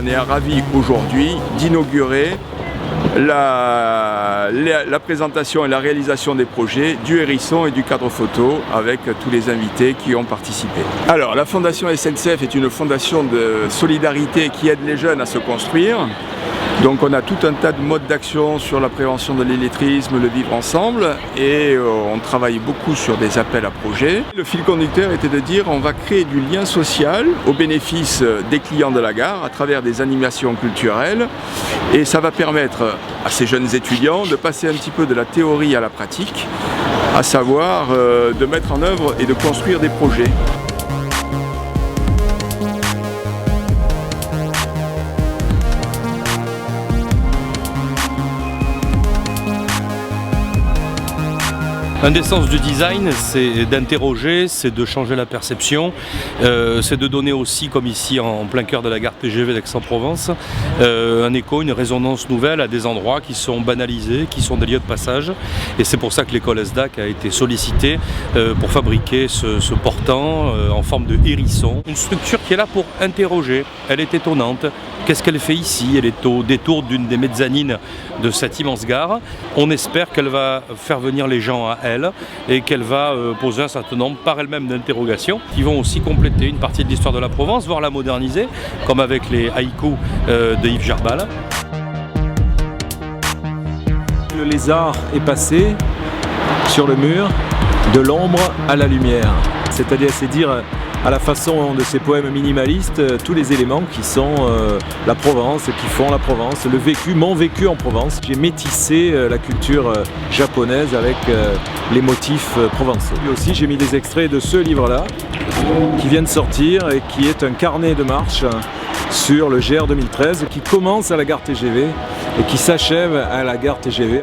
on est ravis aujourd'hui d'inaugurer la présentation et la réalisation des projets du hérisson et du cadre photo avec tous les invités qui ont participé. Alors, la Fondation SNCF est une fondation de solidarité qui aide les jeunes à se construire. Donc on a tout un tas de modes d'action sur la prévention de l'illettrisme, le vivre ensemble, et on travaille beaucoup sur des appels à projets. Le fil conducteur était de dire on va créer du lien social au bénéfice des clients de la gare à travers des animations culturelles, et ça va permettre à ces jeunes étudiants de passer un petit peu de la théorie à la pratique, à savoir de mettre en œuvre et de construire des projets. Un des sens du design, c'est d'interroger, c'est de changer la perception, c'est de donner aussi, comme ici en plein cœur de la gare TGV d'Aix-en-Provence, un écho, une résonance nouvelle à des endroits qui sont banalisés, qui sont des lieux de passage. Et c'est pour ça que l'école ESDAC a été sollicitée pour fabriquer ce portant en forme de hérisson. Une structure qui est là pour interroger, elle est étonnante. Qu'est-ce qu'elle fait ici? Elle est au détour d'une des mezzanines de cette immense gare. On espère qu'elle va faire venir les gens à elle et qu'elle va poser un certain nombre par elle-même d'interrogations qui vont aussi compléter une partie de l'histoire de la Provence, voire la moderniser, comme avec les haïkus de Yves Gerbal. Le lézard est passé sur le mur de l'ombre à la lumière. C'est-à-dire, c'est dire à la façon de ces poèmes minimalistes, tous les éléments qui sont la Provence, qui font la Provence, le vécu, mon vécu en Provence. J'ai métissé la culture japonaise avec les motifs provençaux. Et aussi, j'ai mis des extraits de ce livre-là, qui vient de sortir et qui est un carnet de marche sur le GR 2013, qui commence à la gare TGV et qui s'achève à la gare TGV.